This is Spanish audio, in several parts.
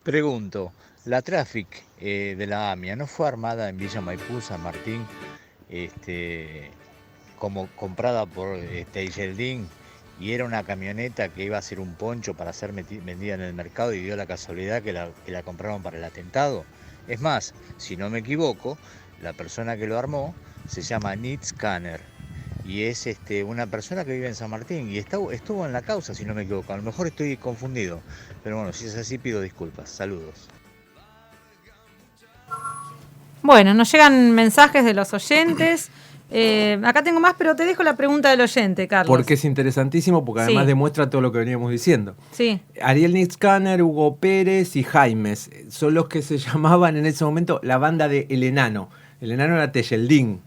Pregunto, la Traffic de la AMIA no fue armada en Villa Maipú, San Martín, este, como comprada por Yeldin y era una camioneta que iba a ser un poncho para ser vendida en el mercado y dio la casualidad que la compraron para el atentado. Es más, si no me equivoco, la persona que lo armó se llama Nitz Kanner y es una persona que vive en San Martín y estuvo en la causa, si no me equivoco. A lo mejor estoy confundido, pero bueno, si es así pido disculpas. Saludos. Bueno, nos llegan mensajes de los oyentes. Acá tengo más, pero te dejo la pregunta del oyente, Carlos. Porque es interesantísimo, porque además demuestra todo lo que veníamos diciendo. Sí. Ariel Nitzcaner, Hugo Pérez y Jaimes son los que se llamaban en ese momento la banda de El Enano. El Enano era Yeldin.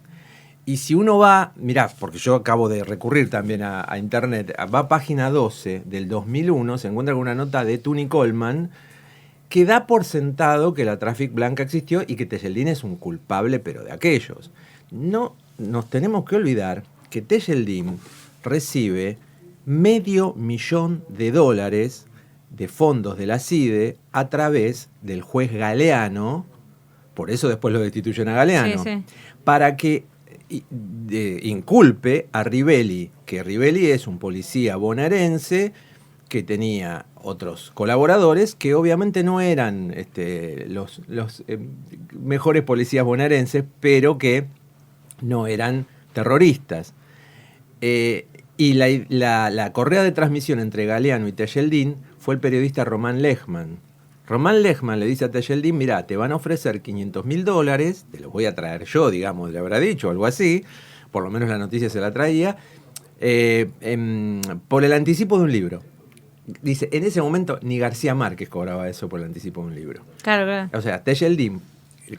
Y si uno va, mirá, porque yo acabo de recurrir también a internet, va a página 12 del 2001, se encuentra con una nota de Tony Coleman que da por sentado que la Traffic Blanca existió y que Yeldin es un culpable, pero de aquellos. No nos tenemos que olvidar que Yeldin recibe $500,000 de fondos de la CIDE a través del juez Galeano, por eso después lo destituyen a Galeano, para que inculpe a Rivelli, que Rivelli es un policía bonaerense que tenía otros colaboradores que obviamente no eran los mejores policías bonaerenses, pero que no eran terroristas. Y la correa de transmisión entre Galeano y Yeldin fue el periodista Román Lechman. Román Lechman le dice a Yeldin, mirá, te van a ofrecer $500,000, te los voy a traer yo, digamos, le habrá dicho, algo así, por lo menos la noticia se la traía, por el anticipo de un libro. Dice, en ese momento ni García Márquez cobraba eso por el anticipo de un libro. Claro. O sea, Yeldin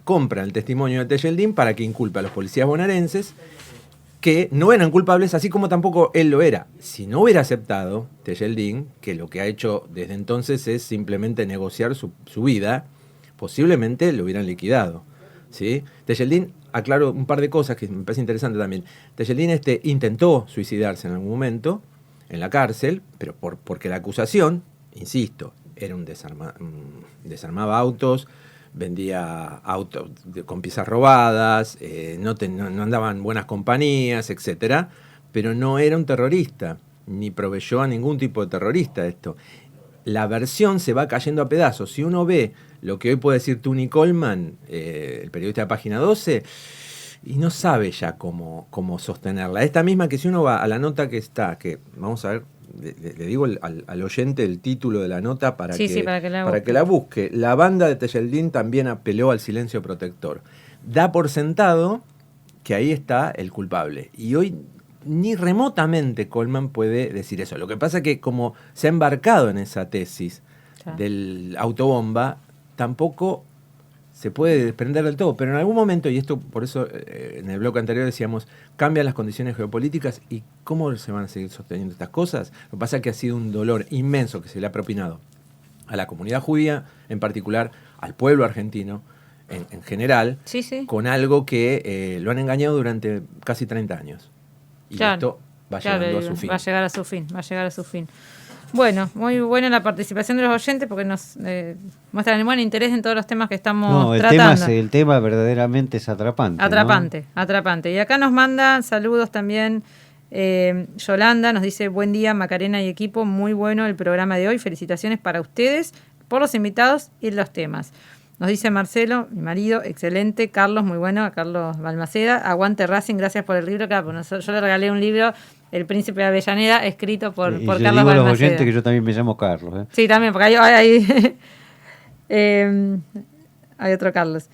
compra el testimonio de Yeldin para que inculpe a los policías bonaerenses que no eran culpables, así como tampoco él lo era. Si no hubiera aceptado Yeldin, que lo que ha hecho desde entonces es simplemente negociar su vida, posiblemente lo hubieran liquidado, ¿sí? Yeldin, aclaro un par de cosas que me parece interesante también. Yeldin intentó suicidarse en algún momento en la cárcel, pero porque la acusación, insisto, era desarmaba autos, vendía autos con piezas robadas, no andaban buenas compañías, etcétera, pero no era un terrorista, ni proveyó a ningún tipo de terrorista esto. La versión se va cayendo a pedazos. Si uno ve lo que hoy puede decir Tony Coleman, el periodista de Página 12, y no sabe ya cómo sostenerla. Esta misma que si uno va a la nota que está, que vamos a ver, le digo al oyente el título de la nota para que la busque. La banda de Yeldin también apeló al silencio protector. Da por sentado que ahí está el culpable. Y hoy ni remotamente Coleman puede decir eso. Lo que pasa es que como se ha embarcado en esa tesis del autobomba, tampoco se puede desprender del todo, pero en algún momento, y esto por eso en el bloque anterior decíamos, cambian las condiciones geopolíticas y cómo se van a seguir sosteniendo estas cosas. Lo que pasa es que ha sido un dolor inmenso que se le ha propinado a la comunidad judía, en particular al pueblo argentino en general, con algo que lo han engañado durante casi 30 años. Y esto va llegando a su fin. Va a llegar a su fin. Bueno, muy buena la participación de los oyentes porque nos muestran el buen interés en todos los temas que estamos tratando. El tema verdaderamente es atrapante. Atrapante. Y acá nos manda saludos también Yolanda, nos dice, buen día Macarena y equipo, muy bueno el programa de hoy, felicitaciones para ustedes por los invitados y los temas. Nos dice Marcelo, mi marido, excelente. Carlos, muy bueno, a Carlos Balmaceda. Aguante Racing, gracias por el libro. Claro, yo le regalé un libro, El Príncipe de Avellaneda, escrito por Carlos Balmaceda. Y digo a los oyentes que yo también me llamo Carlos. Sí, también, porque hay otro Carlos.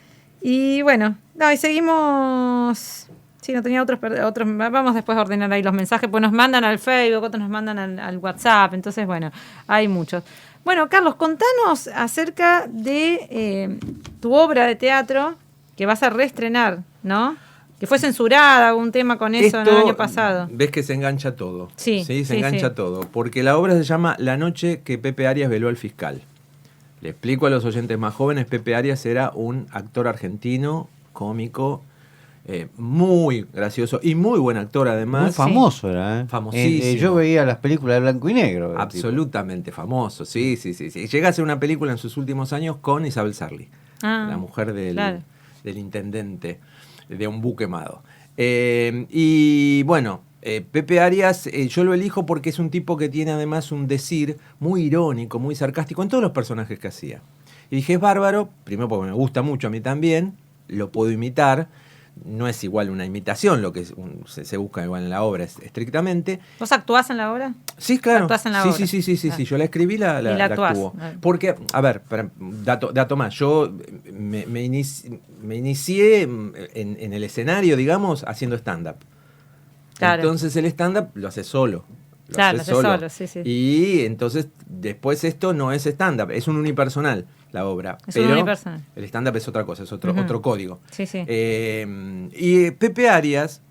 Y bueno, y seguimos. Sí, no tenía otros. Vamos después a ordenar ahí los mensajes, pues nos mandan al Facebook, otros nos mandan al WhatsApp. Entonces, bueno, hay muchos. Bueno, Carlos, contanos acerca de tu obra de teatro que vas a reestrenar, ¿no? Que fue censurada, algún tema con eso el año pasado. Ves que se engancha todo. Sí, se engancha todo. Porque la obra se llama La noche que Pepe Arias veló al fiscal. Le explico a los oyentes más jóvenes, Pepe Arias era un actor argentino, cómico, muy gracioso y muy buen actor además. Muy famoso era, ¿eh? Famosísimo. Yo veía las películas de blanco y negro. Absolutamente famoso, sí. Llega a hacer una película en sus últimos años con Isabel Sarli, la mujer del intendente de Un buque quemado. Y bueno, Pepe Arias, yo lo elijo porque es un tipo que tiene además un decir muy irónico, muy sarcástico en todos los personajes que hacía. Y dije, es bárbaro, primero porque me gusta mucho a mí también, lo puedo imitar. No es igual una imitación, lo que se busca igual en la obra estrictamente. ¿Vos actuás en la obra? Sí, claro. ¿Actuás en la obra? Sí. Yo la escribí, la actúo. Porque, a ver, dato más. Yo me inicié en el escenario, digamos, haciendo stand-up. Claro. Entonces el stand-up lo hace solo. Lo hace solo. Sí. Y entonces, después esto no es stand-up, es un unipersonal. La obra. Pero el stand-up es otra cosa, es otro código. Sí. Y Pepe Arias,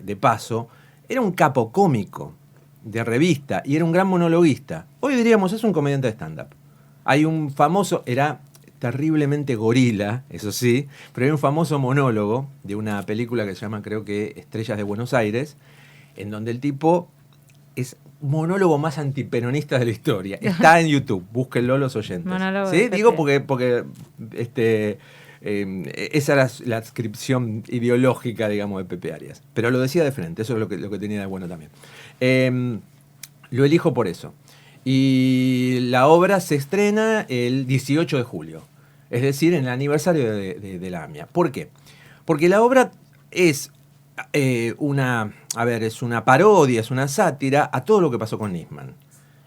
de paso, era un capo cómico de revista y era un gran monologuista. Hoy diríamos, es un comediante de stand-up. Hay un famoso, era terriblemente gorila, eso sí, pero hay un famoso monólogo de una película que se llama, creo que, Estrellas de Buenos Aires, en donde el tipo es monólogo más antiperonista de la historia. Está en YouTube, búsquenlo los oyentes. ¿Sí? Digo porque esa era la adscripción ideológica, digamos, de Pepe Arias. Pero lo decía de frente, eso es lo que tenía de bueno también. Lo elijo por eso. Y la obra se estrena el 18 de julio, es decir, en el aniversario de la AMIA. ¿Por qué? Porque la obra es una parodia, es una sátira a todo lo que pasó con Nisman.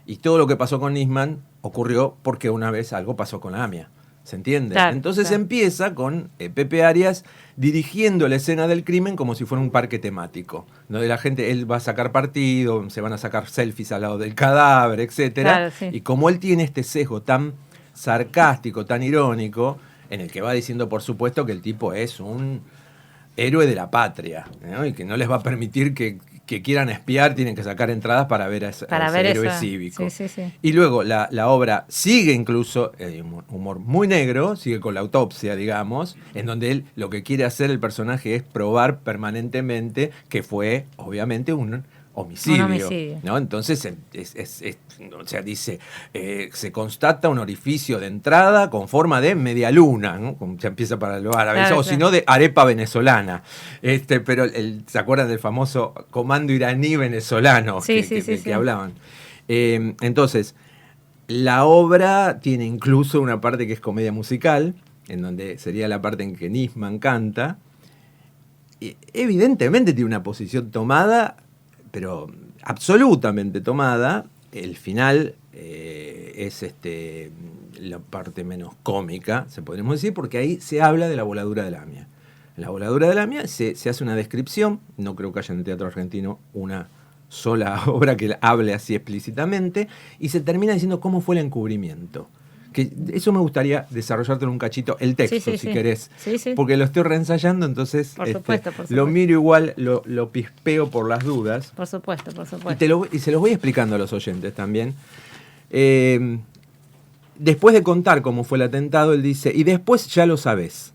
Y todo lo que pasó con Nisman ocurrió porque una vez algo pasó con la AMIA. ¿Se entiende? Claro, entonces empieza con Pepe Arias dirigiendo la escena del crimen como si fuera un parque temático. Donde la gente, él va a sacar partido, se van a sacar selfies al lado del cadáver, etcétera. Claro, sí. Y como él tiene este sesgo tan sarcástico, tan irónico, en el que va diciendo, por supuesto, que el tipo es un héroe de la patria, ¿no? Y que no les va a permitir que quieran espiar, tienen que sacar entradas para ver a ese héroe cívico. Sí. Y luego la obra sigue incluso, un humor muy negro, sigue con la autopsia, digamos, en donde él lo que quiere hacer el personaje es probar permanentemente que fue, obviamente, un homicidio. ¿No? Entonces, dice, se constata un orificio de entrada con forma de media luna, ¿no? Como se empieza para los árabes, o si no, de arepa venezolana. Pero ¿se acuerdan del famoso comando iraní venezolano que hablaban? Entonces, la obra tiene incluso una parte que es comedia musical, en donde sería la parte en que Nisman canta. Y evidentemente tiene una posición tomada, pero absolutamente tomada. El final es la parte menos cómica, se podríamos decir, porque ahí se habla de la voladura de la AMIA. En la voladura de la AMIA se hace una descripción, no creo que haya en el teatro argentino una sola obra que hable así explícitamente, y se termina diciendo cómo fue el encubrimiento. Que eso me gustaría desarrollarte en un cachito, el texto, si querés. Sí. Porque lo estoy reensayando, entonces por supuesto. Lo miro igual, lo pispeo por las dudas. Por supuesto. Y se los voy explicando a los oyentes también. Después de contar cómo fue el atentado, él dice, y después ya lo sabés.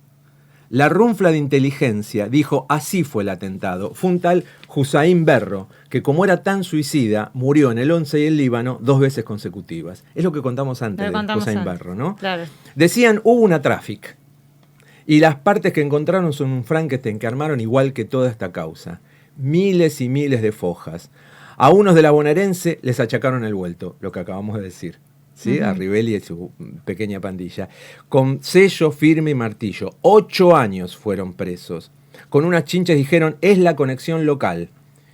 La runfla de inteligencia dijo, así fue el atentado. Fue un tal Hussein Berro, que como era tan suicida, murió en el 11 y el Líbano 2 veces consecutivas. Es lo que contamos antes de Hussein Berro, ¿no? Claro. Decían, hubo una traffic. Y las partes que encontraron son un Frankenstein que armaron igual que toda esta causa. Miles y miles de fojas. A unos de la bonaerense les achacaron el vuelto, lo que acabamos de decir. ¿Sí? A Rivelli y su pequeña pandilla. Con sello, firme y martillo. 8 años fueron presos. Con unas chinches dijeron, es la conexión local.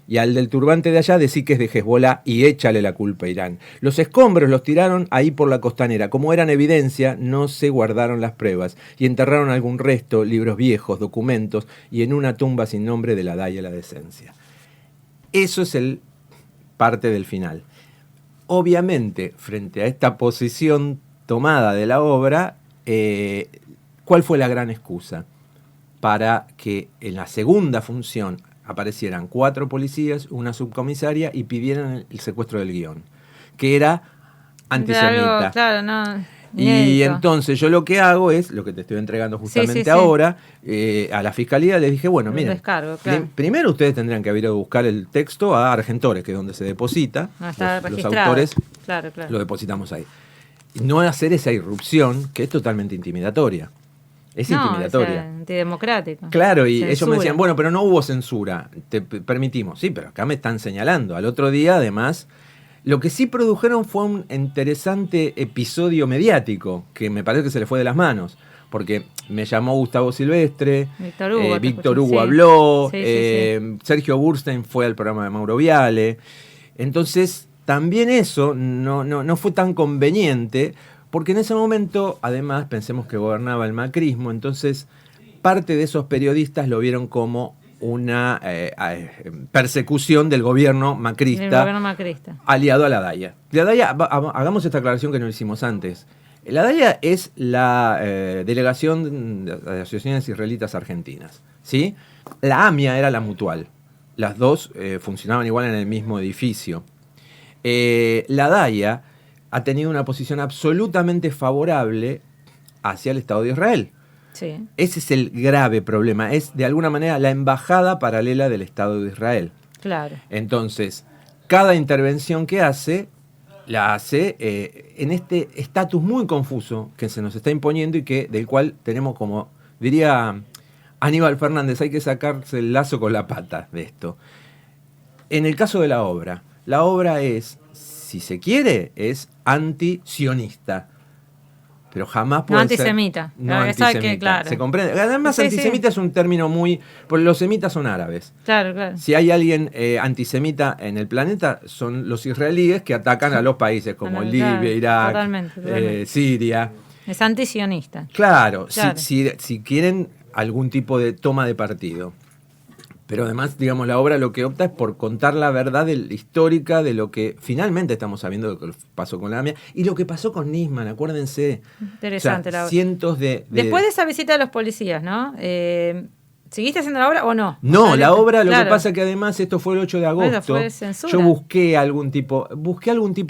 Y al del turbante de allá decí que es de Hezbollah y échale la culpa a Irán. Los escombros los tiraron ahí por la costanera. Como eran evidencia, no se guardaron las pruebas. Y enterraron algún resto, libros viejos, documentos, y en una tumba sin nombre de la daya y la decencia. Eso es el parte del final. Obviamente, frente a esta posición tomada de la obra, ¿cuál fue la gran excusa? Para que en la segunda función aparecieran 4 policías, una subcomisaria y pidieran el secuestro del guión, que era antisemita. Claro, no. Y Inédito. entonces yo lo que hago es, lo que te estoy entregando justamente sí. ahora, a la fiscalía les dije, bueno, Un miren, descargo, claro. primero ustedes tendrían que haber ido a buscar el texto a Argentores, que es donde se deposita. No está los registrado. autores Claro. lo depositamos ahí. No hacer esa irrupción, que es totalmente intimidatoria. Es intimidatoria. Es antidemocrático. Claro, y ellos me Censura. decían, bueno, pero no hubo censura, te permitimos. Sí, pero acá me están señalando. Al otro día, además, lo que sí produjeron fue un interesante episodio mediático, que me parece que se le fue de las manos, porque me llamó Gustavo Silvestre, Víctor Hugo, Hugo habló, Sí. Sergio Burstein fue al programa de Mauro Viale. Entonces, también eso no fue tan conveniente, porque en ese momento, además, pensemos que gobernaba el macrismo, entonces parte de esos periodistas lo vieron como una persecución del gobierno macrista, El gobierno macrista. aliado a la DAIA. La DAIA, hagamos esta aclaración que no hicimos antes. La DAIA es la Delegación de Asociaciones Israelitas Argentinas, ¿sí? La AMIA era la mutual. Las dos funcionaban igual en el mismo edificio. La DAIA ha tenido una posición absolutamente favorable hacia el Estado de Israel. Sí. Ese es el grave problema. Es, de alguna manera, la embajada paralela del Estado de Israel. Claro. Entonces, cada intervención que hace, la hace en este estatus muy confuso que se nos está imponiendo y del cual tenemos, como diría Aníbal Fernández, hay que sacarse el lazo con la pata de esto. En el caso de la obra es, si se quiere, es antisionista. Pero jamás puede antisemita. ser... Claro, antisemita. esa que, claro. ¿Se comprende? Además, Sí, antisemita es un término muy... Porque los semitas son árabes. Claro. Si hay alguien antisemita en el planeta, son los israelíes que atacan a los países como Libia, Claro, Irak, totalmente. Siria. Es antisionista. Claro, Claro. Si quieren algún tipo de toma de partido. Pero además, digamos, la obra lo que opta es por contar la verdad histórica de lo que finalmente estamos sabiendo de lo que pasó con la AMIA y lo que pasó con Nisman, acuérdense. Interesante O sea, la obra. cientos de... Después de esa visita de los policías, ¿no? ¿Seguiste haciendo la obra o no? No, la obra, lo Claro. que pasa que además esto fue el 8 de agosto. fue censura. Yo busqué algún tipo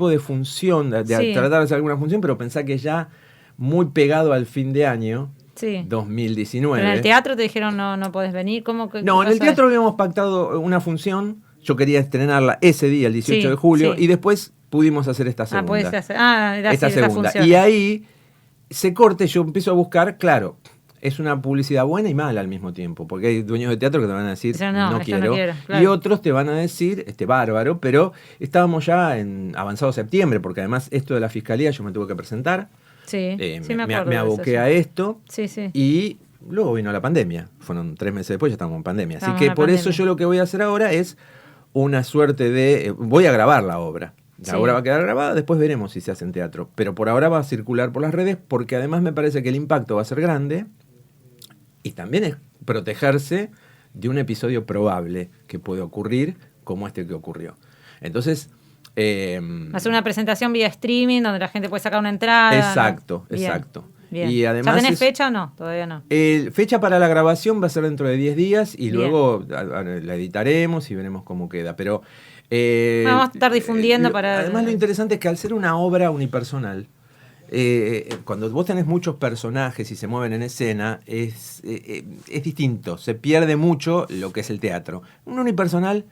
de función, de Sí. tratar de hacer alguna función, pero pensá que ya muy pegado al fin de año, Sí. 2019. Pero en el teatro te dijeron no podés venir. ¿Cómo que No, en el pasó teatro habíamos pactado una función. Yo quería estrenarla ese día, el 18 Sí, de julio, sí. y después pudimos hacer esta segunda. puede ser. Era esta así, esa segunda. función. Y ahí se corte, yo empiezo a buscar, claro, es una publicidad buena y mala al mismo tiempo, porque hay dueños de teatro que te van a decir, Dicen, no esto quiero, claro. y otros te van a decir, bárbaro, pero estábamos ya en avanzado septiembre, porque además esto de la fiscalía yo me tuve que presentar, Sí, sí me acuerdo. me de eso, aboqué sí. a esto, Sí. y luego vino la pandemia. Fueron 3 meses después, ya estábamos en pandemia. Así Estábamos que en la por eso pandemia. yo lo que voy a hacer ahora es una suerte de... voy a grabar la obra. La Sí. obra va a quedar grabada, después veremos si se hace en teatro. Pero por ahora va a circular por las redes porque además me parece que el impacto va a ser grande y también es protegerse de un episodio probable que puede ocurrir como este que ocurrió. Entonces... Hacer una presentación vía streaming donde la gente puede sacar una entrada. Exacto, ¿no? Bien, exacto. bien. Y además ¿Ya tenés es- fecha o no? Todavía no. Fecha para la grabación va a ser dentro de 10 días y Bien. luego la editaremos y veremos cómo queda. Pero Vamos a estar difundiendo para... Además lo interesante es que al ser una obra unipersonal, cuando vos tenés muchos personajes y se mueven en escena, es distinto. Se pierde mucho lo que es el teatro. Un unipersonal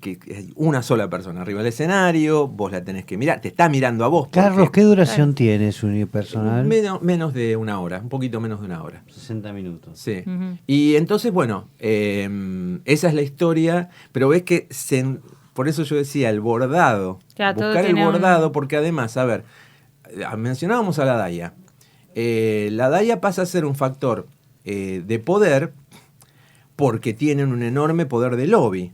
que es una sola persona arriba del escenario, vos la tenés que mirar, te está mirando a vos. Carlos, porque- ¿qué duración tiene su unipersonal? Menos de una hora, un poquito menos de una hora. 60 minutos. Sí. Ujú. Y entonces, bueno, esa es la historia, pero ves que por eso yo decía, el bordado. Claro, todo buscar el tiene un- bordado, porque además, a ver, mencionábamos a la DAIA. La DAIA pasa a ser un factor de poder porque tienen un enorme poder de lobby.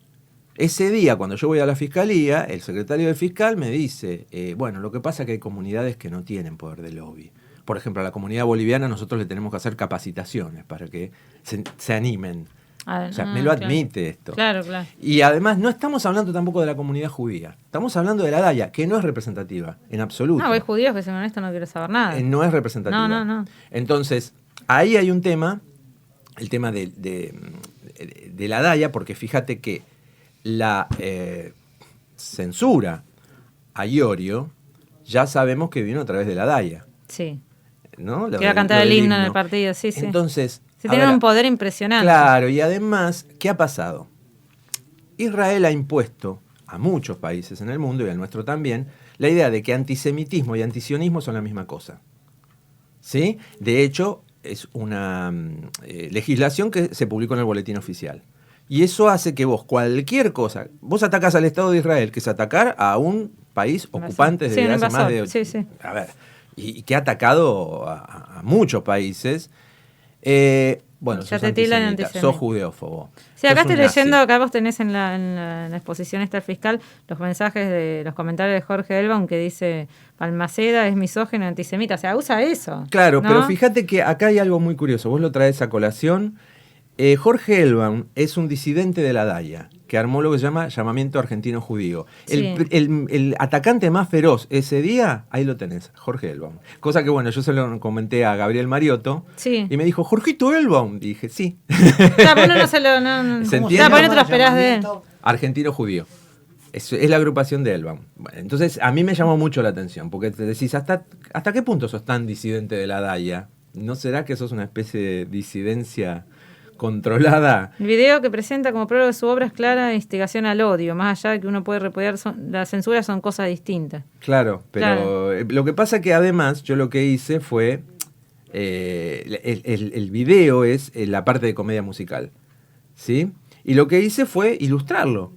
Ese día, cuando yo voy a la fiscalía, el secretario del fiscal me dice, bueno, lo que pasa es que hay comunidades que no tienen poder de lobby. Por ejemplo, a la comunidad boliviana nosotros le tenemos que hacer capacitaciones para que se animen. O sea, me lo claro. admite esto. Claro, claro. Y además no estamos hablando tampoco de la comunidad judía. Estamos hablando de la DAIA, que no es representativa, en absoluto. No, hay judíos que según esto no quiero saber nada. No es representativa. No. Entonces, ahí hay un tema, el tema de la DAIA, porque fíjate que la censura a Iorio ya sabemos que vino a través de la DAIA. Sí. ¿no? Que iba a cantar lo el del himno en el partido, sí. Entonces, se tienen un poder impresionante. Claro, y además, ¿qué ha pasado? Israel ha impuesto a muchos países en el mundo, y al nuestro también, la idea de que antisemitismo y antisionismo son la misma cosa. ¿Sí? De hecho, es una legislación que se publicó en el boletín oficial. Y eso hace que vos, cualquier cosa, vos atacás al Estado de Israel, que es atacar a un país ocupante desde hace más de... Sí. A ver, y que ha atacado a muchos países. Bueno, ya sos te tildan antisemita, antisemita. sos judeófobo. Sí, acá sos estoy un nazi. leyendo, acá vos tenés en la exposición esta del fiscal los mensajes de los comentarios de Jorge Elbaum que dice Balmaceda es misógino, antisemita, o sea, usa eso. Claro, ¿no? pero fíjate que acá hay algo muy curioso, vos lo traes a colación. Jorge Elbaum es un disidente de la DAIA, que armó lo que se llama Llamamiento Argentino Judío. Sí. El atacante más feroz ese día, ahí lo tenés, Jorge Elbaum. Cosa que, bueno, yo se lo comenté a Gabriel Mariotto, Sí. y me dijo, ¿Jorgito Elbaum? Y dije, sí. Claro, uno no se lo... No, ¿Se entiende? Claro, por ahí no te lo esperás de él. Argentino Judío. Es la agrupación de Elbaum. Bueno, entonces, a mí me llamó mucho la atención, porque te decís, ¿hasta qué punto sos tan disidente de la DAIA? ¿No será que sos una especie de disidencia controlada? El video que presenta como prueba de su obra es clara instigación al odio, más allá de que uno puede repudiar, la censura son cosas distintas. Claro, pero lo que pasa que además yo lo que hice fue, el video es la parte de comedia musical, ¿sí? Y lo que hice fue ilustrarlo.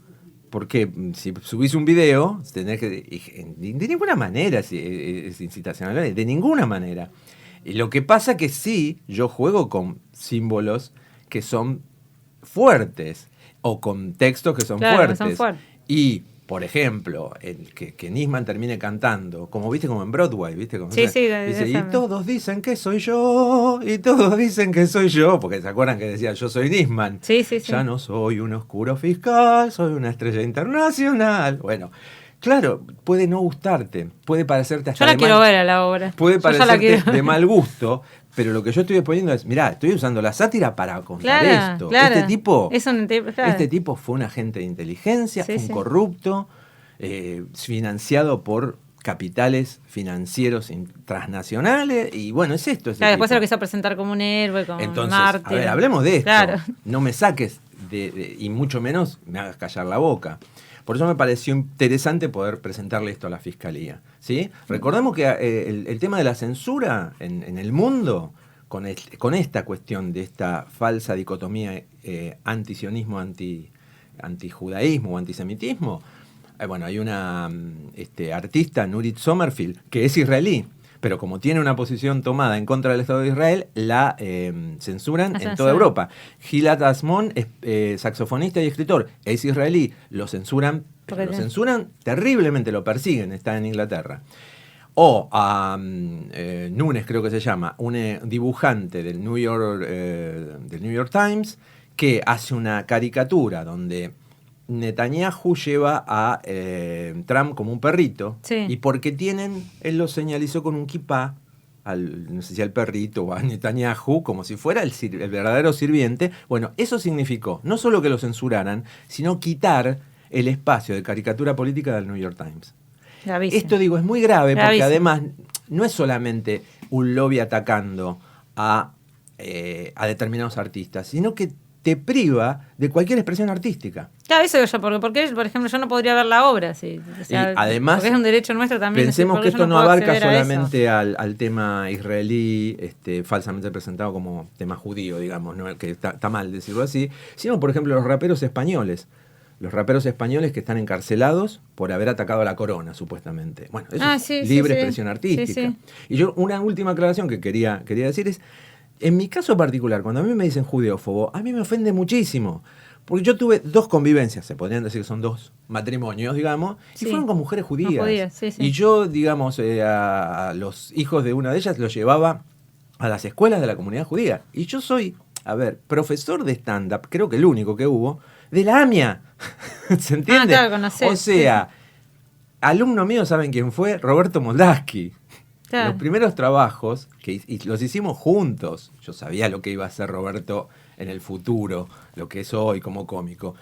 Porque si subís un video, tenés que... De ninguna manera es incitacional, de ninguna manera. Y lo que pasa que sí, yo juego con símbolos que son fuertes, o con textos que son fuertes. Y, por ejemplo, que Nisman termine cantando, como viste, como en Broadway, ¿viste? Como, sí, dice, y todos dicen que soy yo, y todos dicen que soy yo, porque se acuerdan que decía, yo soy Nisman. Sí. Ya no soy un oscuro fiscal, soy una estrella internacional. Bueno, claro, puede no gustarte, puede parecerte hasta yo la quiero ver a la obra. Puede parecerte de mal gusto, pero lo que yo estoy exponiendo es, mirá, estoy usando la sátira para contar esto. Claro. Este tipo fue un agente de inteligencia, fue un corrupto, financiado por capitales financieros transnacionales, y bueno, es esto. Después se lo quiso presentar como un héroe, como un mártir. A ver, hablemos de esto. Claro. No me saques y mucho menos me hagas callar la boca. Por eso me pareció interesante poder presentarle esto a la Fiscalía, ¿sí? Recordemos que el tema de la censura en el mundo, con esta cuestión de esta falsa dicotomía antisionismo, antijudaísmo o antisemitismo, bueno, hay una artista, Nurit Sommerfield, que es israelí, pero como tiene una posición tomada en contra del Estado de Israel, la censuran en toda Europa. Gilad Asmon es saxofonista y escritor, es israelí, lo censuran, pero lo censuran terriblemente, lo persiguen, está en Inglaterra. O a Nunes, creo que se llama, un dibujante del New York Times, que hace una caricatura donde Netanyahu lleva a Trump como un perrito, y porque él lo señalizó con un kipá, no sé si al perrito o a Netanyahu, como si fuera el verdadero sirviente. Bueno, eso significó no solo que lo censuraran, sino quitar el espacio de caricatura política del New York Times. Gravísimo. Esto, digo, es muy grave, porque además no es solamente un lobby atacando a determinados artistas, sino que te priva de cualquier expresión artística. Claro, eso yo, porque por ejemplo, yo no podría ver la obra. Sí. O sea, y además, porque es un derecho nuestro también. Pensemos que esto no abarca solamente al tema israelí, falsamente presentado como tema judío, digamos, ¿no? Que está mal decirlo así, sino, por ejemplo, los raperos españoles. Los raperos españoles que están encarcelados por haber atacado a la corona, supuestamente. Bueno, eso es libre expresión artística. Y yo, una última aclaración que quería decir es, en mi caso particular, cuando a mí me dicen judeófobo, a mí me ofende muchísimo. Porque yo tuve 2 convivencias, se podrían decir que son 2 matrimonios, digamos, y fueron con mujeres judías. Y yo, digamos, a los hijos de una de ellas los llevaba a las escuelas de la comunidad judía. Y yo soy, profesor de stand-up, creo que el único que hubo, de la AMIA. ¿Se entiende? Claro, conocés, o sea, alumno mío, ¿saben quién fue? Roberto Moldaski. Claro. Los primeros trabajos, y los hicimos juntos, yo sabía lo que iba a hacer Roberto en el futuro, lo que es hoy como cómico.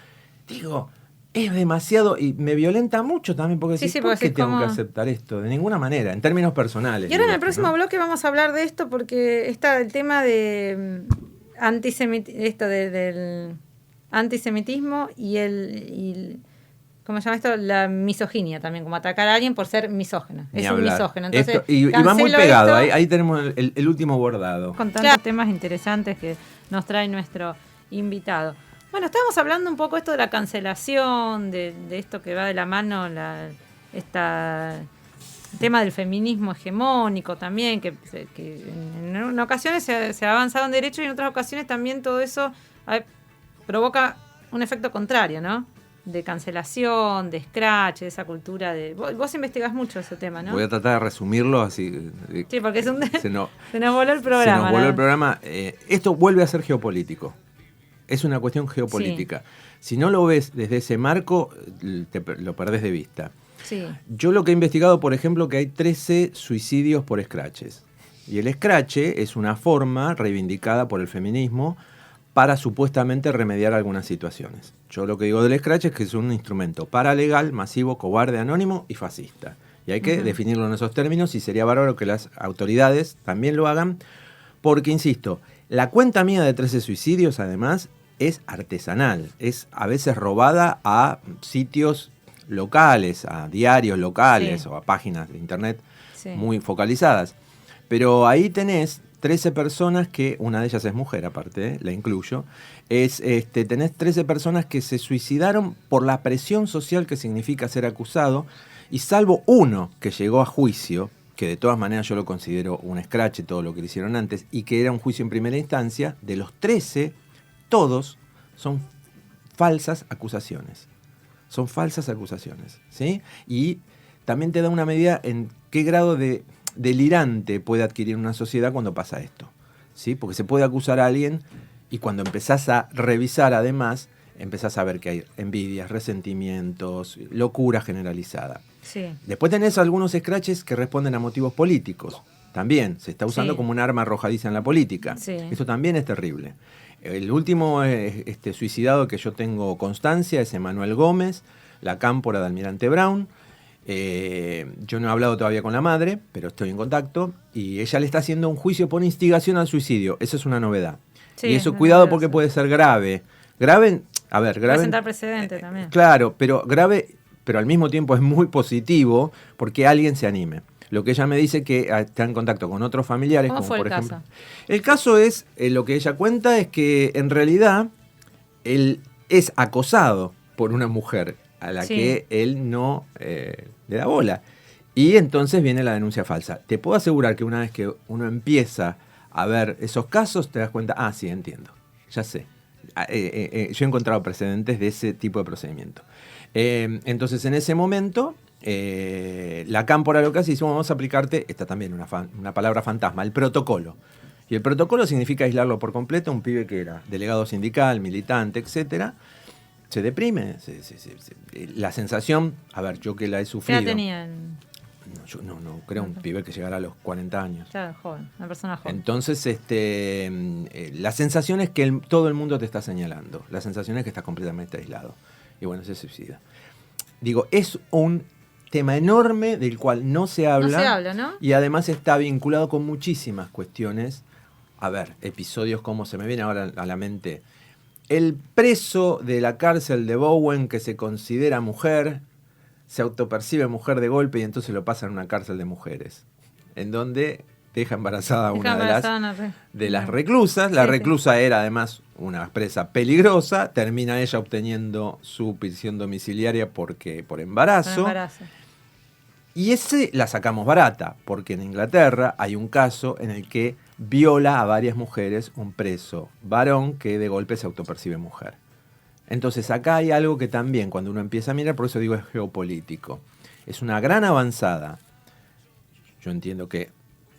Digo, es demasiado y me violenta mucho también porque Sí, decís, sí, ¿por porque qué tengo como- que aceptar esto? De ninguna manera, en términos personales. Y ahora en digo el esto, próximo ¿no? bloque vamos a hablar de esto porque está el tema de del antisemitismo ¿cómo se llama esto? La misoginia también, como atacar a alguien por ser misógeno. Ni Es un hablar. misógeno. Entonces, Esto- y va muy cancelo pegado, esto ahí tenemos el último bordado. con tantos temas interesantes que nos trae nuestro invitado. Bueno, estábamos hablando un poco esto de la cancelación, de esto que va de la mano, el tema del feminismo hegemónico también, que en ocasiones se ha avanzado en derechos y en otras ocasiones también todo eso provoca un efecto contrario, ¿no? De cancelación, de scratch, de esa cultura de... Vos investigás mucho ese tema, ¿no? Voy a tratar de resumirlo así. Sí, porque es se nos, se nos voló el programa. se nos voló ¿no? el programa. Esto vuelve a ser geopolítico. Es una cuestión geopolítica. Si no lo ves desde ese marco, lo perdés de vista. Sí. Yo lo que he investigado, por ejemplo, que hay 13 suicidios por scratches. Y el scratch es una forma reivindicada por el feminismo para supuestamente remediar algunas situaciones. Yo lo que digo del scratch es que es un instrumento paralegal, masivo, cobarde, anónimo y fascista. Y hay que definirlo en esos términos y sería bárbaro que las autoridades también lo hagan, porque, insisto, la cuenta mía de 13 suicidios, además, es artesanal. Es a veces robada a sitios locales, a diarios locales o a páginas de internet muy focalizadas. Pero ahí tenés 13 personas que, una de ellas es mujer aparte, la incluyo, tenés 13 personas que se suicidaron por la presión social que significa ser acusado, y salvo uno que llegó a juicio, que de todas maneras yo lo considero un scratch todo lo que le hicieron antes, y que era un juicio en primera instancia, de los 13, todos son falsas acusaciones. Son falsas acusaciones, ¿sí? Y también te da una medida en qué grado de delirante puede adquirir una sociedad cuando pasa esto, ¿sí? Porque se puede acusar a alguien y cuando empezás a revisar además, empezás a ver que hay envidias, resentimientos, locura generalizada. Sí. Después tenés algunos scratches que responden a motivos políticos. También se está usando como un arma arrojadiza en la política. Sí. Eso también es terrible. El último suicidado que yo tengo constancia es Emanuel Gómez, la cámpora de Almirante Brown. Yo no he hablado todavía con la madre, pero estoy en contacto. Y ella le está haciendo un juicio por instigación al suicidio. Eso es una novedad. Sí, y eso cuidado porque puede ser grave. Grave, a ver, grave. Puede sentar precedente también. Claro, pero grave, pero al mismo tiempo es muy positivo porque alguien se anime. Lo que ella me dice que está en contacto con otros familiares. ¿Cómo como fue por el ejemplo, caso? El caso es, lo que ella cuenta es que en realidad él es acosado por una mujer a la que él no le da bola. Y entonces viene la denuncia falsa. Te puedo asegurar que una vez que uno empieza a ver esos casos, te das cuenta, sí, entiendo, ya sé. Yo he encontrado precedentes de ese tipo de procedimiento. Entonces, en ese momento, la cámpora lo que hace, dice, vamos a aplicarte, esta también una palabra fantasma, el protocolo. Y el protocolo significa aislarlo por completo, un pibe que era delegado sindical, militante, etcétera. Se deprime, la sensación, a ver, yo que la he sufrido. ¿Qué edad tenían? No, yo no creo un pibe que llegara a los 40 años. Claro, joven, una persona joven. Entonces, la sensación es que todo el mundo te está señalando. La sensación es que estás completamente aislado. Y bueno, se suicida. Digo, es un tema enorme del cual no se habla. No se habla, ¿no? Y además está vinculado con muchísimas cuestiones. A ver, episodios como se me viene ahora a la mente. El preso de la cárcel de Bowen que se considera mujer, se autopercibe mujer de golpe y entonces lo pasa en una cárcel de mujeres, en donde deja embarazada a una de las reclusas. La reclusa era además una presa peligrosa, termina ella obteniendo su prisión domiciliaria por embarazo. Y ese la sacamos barata, porque en Inglaterra hay un caso en el que viola a varias mujeres un preso varón que de golpe se autopercibe mujer. Entonces acá hay algo que también cuando uno empieza a mirar, por eso digo es geopolítico. Es una gran avanzada, yo entiendo que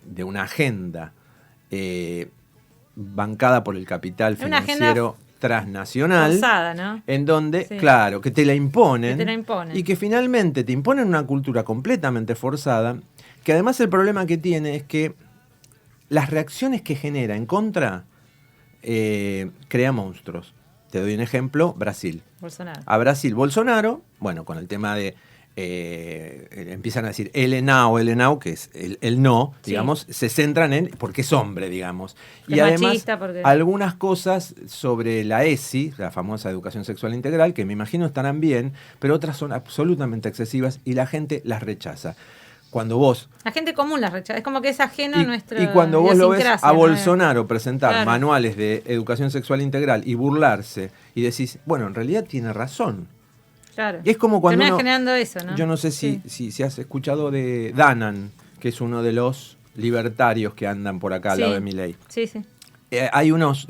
de una agenda bancada por el capital financiero transnacional, forzada, ¿no? en donde, claro, que te la imponen, imponen y que finalmente te imponen una cultura completamente forzada, que además el problema que tiene es que las reacciones que genera en contra crea monstruos. te doy un ejemplo, Brasil. Bolsonaro. A Brasil, Bolsonaro, bueno, con el tema de empiezan a decir el now, que es el no, Sí. digamos, se centran en, porque es hombre, digamos. Es Y además, machista porque- algunas cosas sobre la ESI, la famosa educación sexual integral, que me imagino estarán bien, pero otras son absolutamente excesivas y la gente las rechaza. Cuando vos La gente común las rechaza. Es como que es ajeno a nuestra y cuando vos lo ves idiosincrasia, a ¿no? Bolsonaro presentar Claro. manuales de educación sexual integral y burlarse y decís, bueno, en realidad tiene razón. Claro. Es como cuando Termina uno- generando eso, ¿no? Yo no sé si has escuchado de Danan, que es uno de los libertarios que andan por acá al Sí. lado de Milei. Sí, sí. Hay unos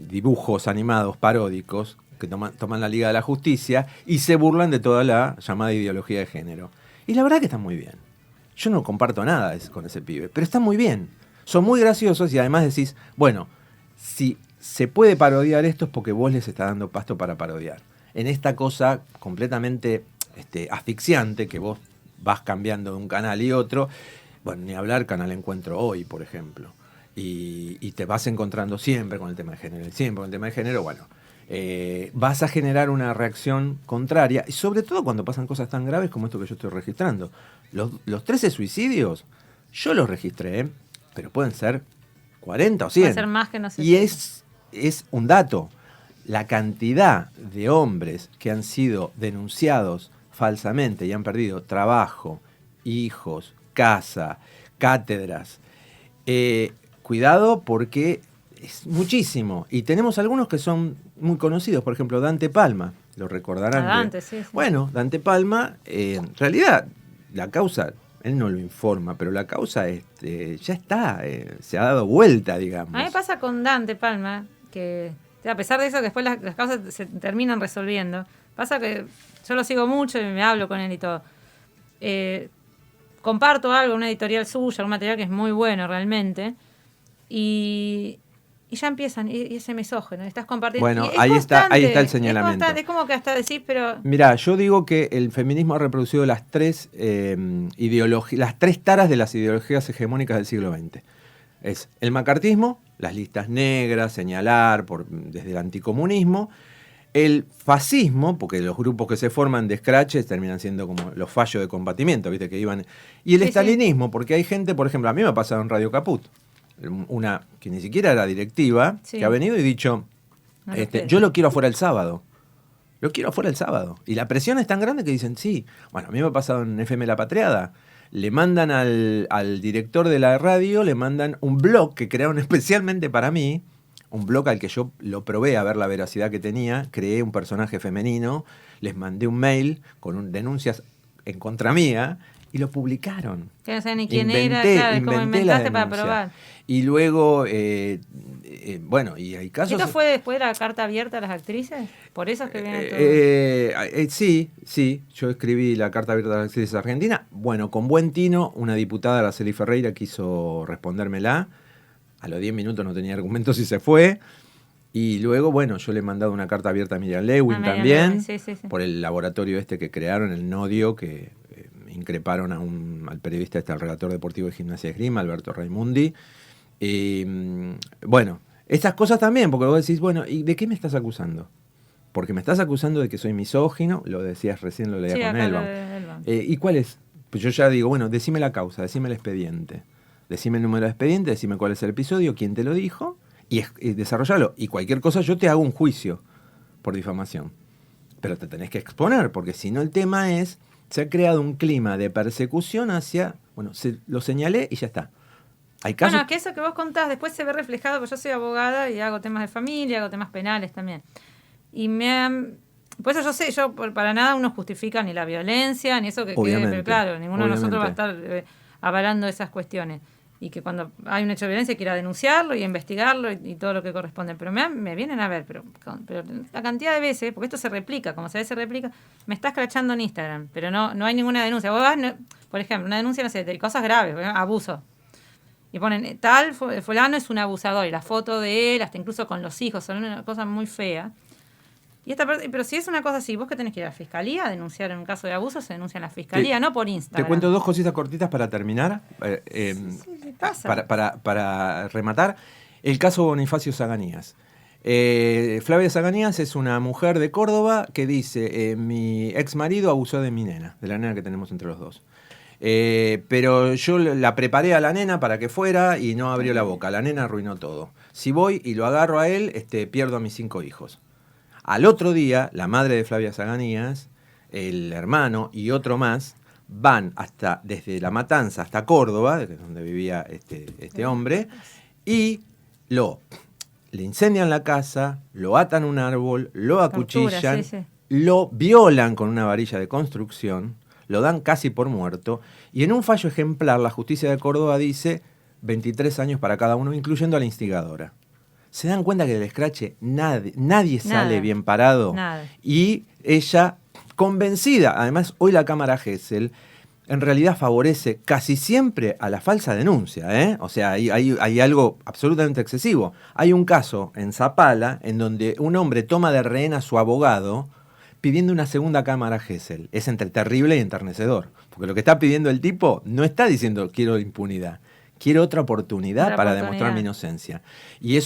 dibujos animados paródicos que toman la Liga de la Justicia y se burlan de toda la llamada ideología de género. Y la verdad que están muy bien. Yo no comparto nada con ese pibe, pero están muy bien. Son muy graciosos y además decís, bueno, si se puede parodiar esto es porque vos les está dando pasto para parodiar. En esta cosa completamente asfixiante que vos vas cambiando de un canal y otro, bueno, ni hablar Canal Encuentro Hoy, por ejemplo, y te vas encontrando siempre con el tema de género, siempre con el tema de género, bueno, vas a generar una reacción contraria, y sobre todo cuando pasan cosas tan graves como esto que yo estoy registrando. Los 13 suicidios, yo los registré, pero pueden ser 40 o 100. Puede ser más que no sé. Y es un dato. La cantidad de hombres que han sido denunciados falsamente y han perdido trabajo, hijos, casa, cátedras. Cuidado porque es muchísimo. Y tenemos algunos que son muy conocidos. Por ejemplo, Dante Palma. Lo recordarán. Dante, sí. Bueno, Dante Palma, en realidad, la causa, él no lo informa, pero la causa ya está, se ha dado vuelta, digamos. A mí me pasa con Dante Palma, que a pesar de eso, que después las causas se terminan resolviendo. Pasa que yo lo sigo mucho y me hablo con él y todo. Comparto algo, una editorial suya, un material que es muy bueno realmente. Y ya empiezan, y ese misógino, estás compartiendo. Bueno, Y es ahí está el constante, señalamiento. Es como que hasta decís, pero... Mirá, yo digo que el feminismo ha reproducido las tres taras de las ideologías hegemónicas del siglo XX. Es el macartismo, las listas negras, señalar desde el anticomunismo, el fascismo, porque los grupos que se forman de scratches terminan siendo como los fallos de combatimiento, ¿viste? Que iban, y el Sí, estalinismo, porque hay gente, por ejemplo, a mí me ha pasado en Radio Caput, una que ni siquiera era directiva, Sí. que ha venido y dicho, No lo quiero. yo lo quiero afuera el sábado. Lo quiero afuera el sábado. Y la presión es tan grande que dicen, sí. Bueno, a mí me ha pasado en FM La Patriada. Le mandan al director de la radio, le mandan un blog que crearon especialmente para mí, un blog al que yo lo probé a ver la veracidad que tenía, creé un personaje femenino, les mandé un mail con denuncias en contra mía y lo publicaron. Que no sé ni quién era, claro, es como inventé la inventaste para denuncia. probar. Y luego, bueno, y hay casos... ¿Esto fue después de la carta abierta a las actrices? ¿Por eso es que viene todo? Sí, yo escribí la carta abierta a las actrices argentinas. Bueno, con buen tino, una diputada, Araceli Ferreira, quiso respondérmela. A los 10 minutos no tenía argumentos y se fue. Y luego, bueno, yo le he mandado una carta abierta a Miriam Lewin Miriam también, Lewin, sí. por el laboratorio que crearon, el Nodio, que increparon al periodista, al relator deportivo de Gimnasia de Esgrima, Alberto Raimundi. Bueno, estas cosas también, porque vos decís, bueno, ¿y de qué me estás acusando? Porque me estás acusando de que soy misógino, lo decías recién, lo leía Sí, con acá Elban. lo de Elban. ¿Y cuál es? Pues yo ya digo, bueno, decime la causa, decime el expediente. Decime el número de expediente, decime cuál es el episodio, quién te lo dijo, y desarrollalo. Y cualquier cosa yo te hago un juicio por difamación. Pero te tenés que exponer, porque si no el tema se ha creado un clima de persecución hacia, bueno, lo señalé y ya está. Hay casos... Bueno, que eso que vos contás después se ve reflejado, porque yo soy abogada y hago temas de familia, hago temas penales también. Y por eso yo sé, para nada uno justifica ni la violencia, ni eso que quede, pero claro, ninguno de nosotros va a estar avalando esas cuestiones. Y que cuando hay un hecho de violencia hay que ir a denunciarlo y a investigarlo y todo lo que corresponde. Pero me vienen a ver, pero la cantidad de veces, porque esto se replica, como se replica, me está escrachando en Instagram, pero no hay ninguna denuncia. Vos vas, por ejemplo, una denuncia, no sé, de cosas graves, abuso. Y ponen, tal fulano es un abusador, y la foto de él, hasta incluso con los hijos, son una cosa muy fea. Y pero si es una cosa así, vos que tenés que ir a la fiscalía a denunciar en un caso de abuso, se denuncia en la fiscalía, no por Instagram. Te cuento dos cositas cortitas para terminar, Sí, pasa. para rematar. El caso Bonifacio Saganías. Flavia Zaganías es una mujer de Córdoba que dice, mi ex marido abusó de mi nena, de la nena que tenemos entre los dos. Pero yo la preparé a la nena para que fuera y no abrió la boca. La nena arruinó todo. Si voy y lo agarro a él, pierdo a mis 5 hijos. Al otro día, la madre de Flavia Zaganías, el hermano y otro más, van desde La Matanza hasta Córdoba, que es donde vivía este hombre, y le incendian la casa, lo atan a un árbol, lo acuchillan, lo violan con una varilla de construcción, lo dan casi por muerto, y en un fallo ejemplar la justicia de Córdoba dice 23 años para cada uno, incluyendo a la instigadora. ¿Se dan cuenta que del escrache nadie sale bien parado? Nada. Y ella, convencida, además hoy la Cámara Gesell en realidad favorece casi siempre a la falsa denuncia, ¿eh? O sea, hay algo absolutamente excesivo. Hay un caso en Zapala en donde un hombre toma de rehén a su abogado pidiendo una segunda Cámara Gesell. Es entre terrible y enternecedor, porque lo que está pidiendo el tipo no está diciendo quiero impunidad, quiero otra oportunidad para demostrar mi inocencia. Y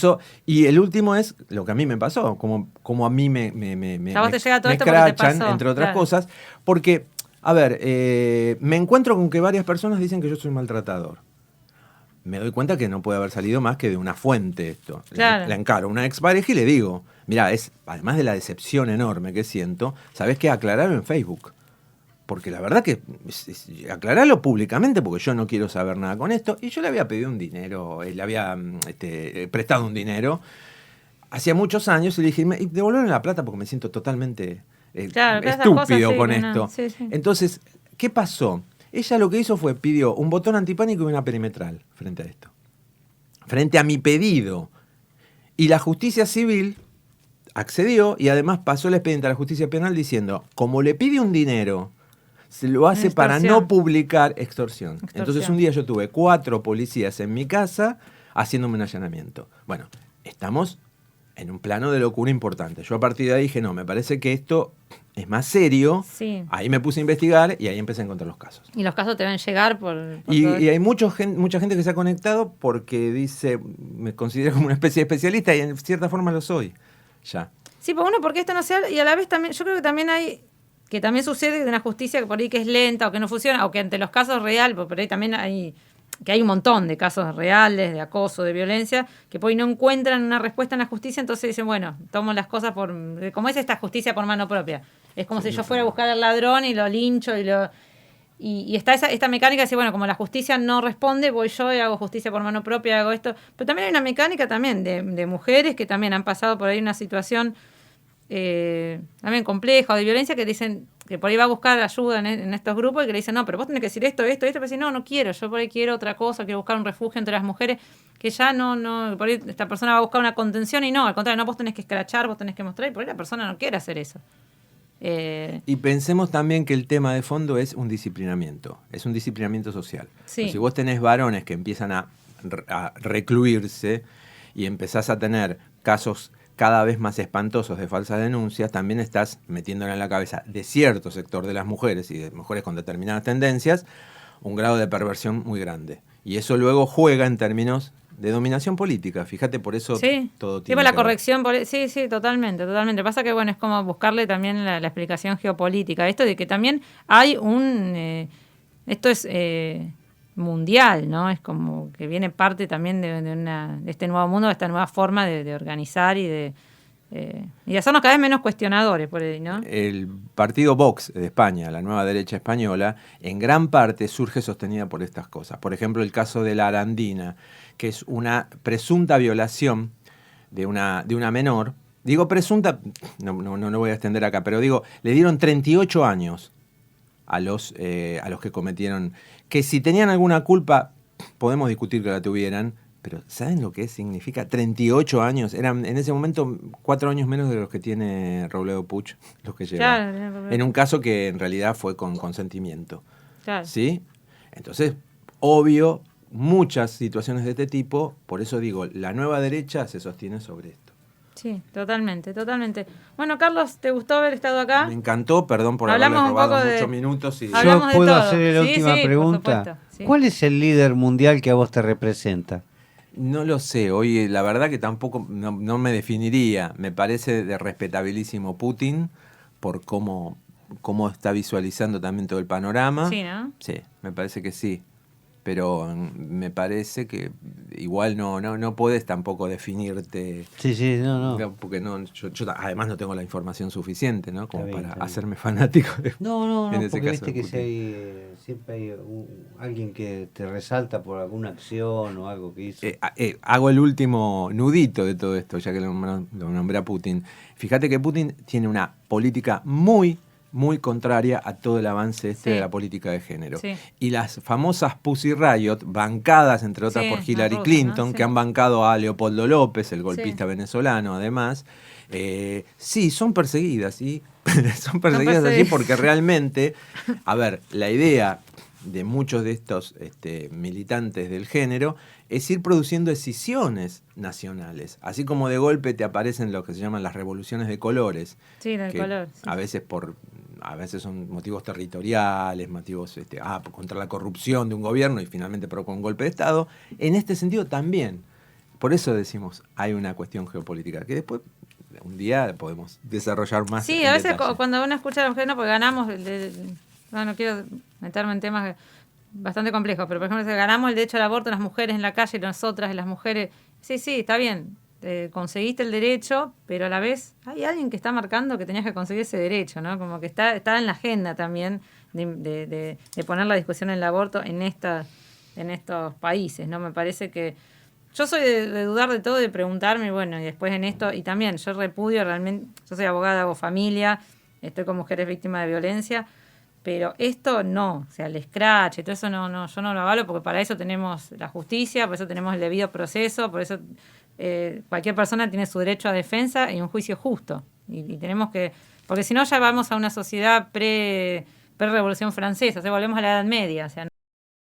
el último es lo que a mí me pasó, como a mí me escrachan, entre otras cosas, porque, a ver, me encuentro con que varias personas dicen que yo soy maltratador. Me doy cuenta que no puede haber salido más que de una fuente esto. Claro. La encaro a una expareja y le digo, mirá, además de la decepción enorme que siento, ¿sabés qué? Aclararlo en Facebook. Porque la verdad que aclararlo públicamente, porque yo no quiero saber nada con esto. Y yo le había pedido un dinero, le había prestado un dinero hacía muchos años y le dije, devolverme la plata porque me siento totalmente estúpido con esto. Sí. Entonces, ¿qué pasó? Ella lo que hizo fue pidió un botón antipánico y una perimetral frente a esto. Frente a mi pedido. Y la justicia civil accedió y además pasó el expediente a la justicia penal diciendo, como le pide un dinero, se lo hace para no publicar extorsión. Entonces un día yo tuve 4 policías en mi casa haciéndome un allanamiento. Bueno, estamos en un plano de locura importante. Yo a partir de ahí dije, no, me parece que esto es más serio. Sí. Ahí me puse a investigar y ahí empecé a encontrar los casos. Y los casos te deben llegar por y hay mucha gente que se ha conectado porque dice, me considero como una especie de especialista y en cierta forma lo soy. Ya. Sí, pues porque esto no sea, y a la vez también, yo creo que también también sucede de una justicia que por ahí que es lenta o que no funciona, o que ante los casos reales, porque por ahí también hay un montón de casos reales, de acoso, de violencia, que por ahí no encuentran una respuesta en la justicia, entonces dicen, bueno, tomo las cosas como es esta justicia por mano propia. Es como si yo fuera a buscar al ladrón y lo lincho y está esta mecánica de decir, bueno, como la justicia no responde, voy yo y hago justicia por mano propia, hago esto. Pero también hay una mecánica también de mujeres que también han pasado por ahí una situación también compleja o de violencia, que dicen que por ahí va a buscar ayuda en estos grupos y que le dicen, no, pero vos tenés que decir esto, pero dicen, no quiero, yo por ahí quiero otra cosa, quiero buscar un refugio entre las mujeres, que ya no, por ahí esta persona va a buscar una contención y no, al contrario, no, vos tenés que escrachar, vos tenés que mostrar, y por ahí la persona no quiere hacer eso. Y pensemos también que el tema de fondo es un disciplinamiento social. Sí. Si vos tenés varones que empiezan a recluirse y empezás a tener casos cada vez más espantosos de falsas denuncias, también estás metiéndole en la cabeza de cierto sector de las mujeres y de mujeres con determinadas tendencias un grado de perversión muy grande. Y eso luego juega en términos de dominación política. Fíjate, por eso todo tiene la corrección. Sí, totalmente. Pasa que, bueno, es como buscarle también la explicación geopolítica. Esto de que también hay esto es mundial, ¿no? Es como que viene parte también de este nuevo mundo, de esta nueva forma de organizar y de hacernos cada vez menos cuestionadores por ahí, ¿no? El partido Vox de España, la nueva derecha española, en gran parte surge sostenida por estas cosas. Por ejemplo, el caso de la Arandina, que es una presunta violación de una menor. Digo presunta, no voy a extender acá, pero digo, le dieron 38 años a los que cometieron, que si tenían alguna culpa, podemos discutir que la tuvieran, pero ¿saben lo que significa? 38 años, eran en ese momento 4 años menos de los que tiene Robledo Puig, los que llevan. Claro, en un caso que en realidad fue con consentimiento. Claro. ¿Sí? Entonces, obvio, muchas situaciones de este tipo, por eso digo, la nueva derecha se sostiene sobre esto. Sí, totalmente. Bueno, Carlos, ¿te gustó haber estado acá? Me encantó, perdón por haberle robado muchos minutos. Yo puedo hacer la última pregunta. Sí. ¿Cuál es el líder mundial que a vos te representa? No lo sé, hoy la verdad que tampoco no me definiría. Me parece de respetabilísimo Putin por cómo está visualizando también todo el panorama. Sí, ¿no? Sí, me parece que sí. Pero me parece que igual no puedes tampoco definirte. Sí, no. Porque yo además no tengo la información suficiente, ¿no? Como Está bien, para está bien. hacerme fanático de. No, en ese porque caso viste de que Putin. siempre hay alguien que te resalta por alguna acción o algo que hizo. Hago el último nudito de todo esto, ya que lo nombré a Putin. Fíjate que Putin tiene una política muy contraria a todo el avance Sí. de la política de género. Sí. Y las famosas Pussy Riot, bancadas entre otras Sí, por las Hillary rusas, Clinton, ¿no? Sí. que han bancado a Leopoldo López, el golpista venezolano, además, sí, son perseguidas, ¿sí? Son perseguidas allí porque realmente, a ver, la idea de muchos de estos militantes del género es ir produciendo escisiones nacionales, así como de golpe te aparecen lo que se llaman las revoluciones de colores, Sí, del que color. Sí. a veces son motivos territoriales, motivos contra la corrupción de un gobierno y finalmente provoca un golpe de Estado. En este sentido también, por eso decimos, hay una cuestión geopolítica que después un día podemos desarrollar más. Sí, en a veces detalle. cuando uno escucha a la mujer, no, porque ganamos, no quiero meterme en temas bastante complejos, pero por ejemplo, si ganamos el derecho al aborto las mujeres en la calle, nosotras, las mujeres, sí, está bien, conseguiste el derecho, pero a la vez hay alguien que está marcando que tenías que conseguir ese derecho, ¿no? Como que está en la agenda también de poner la discusión en el aborto en estos países, ¿no? Me parece que yo soy de dudar de todo, de preguntarme, bueno, y después en esto, y también yo repudio realmente, yo soy abogada, hago familia, estoy con mujeres víctimas de violencia, pero esto no, o sea, el scratch y todo eso no, yo no lo avalo porque para eso tenemos la justicia, por eso tenemos el debido proceso, por eso cualquier persona tiene su derecho a defensa y un juicio justo. Y tenemos que, porque si no ya vamos a una sociedad pre-Revolución Francesa, o sea, volvemos a la Edad Media, o sea,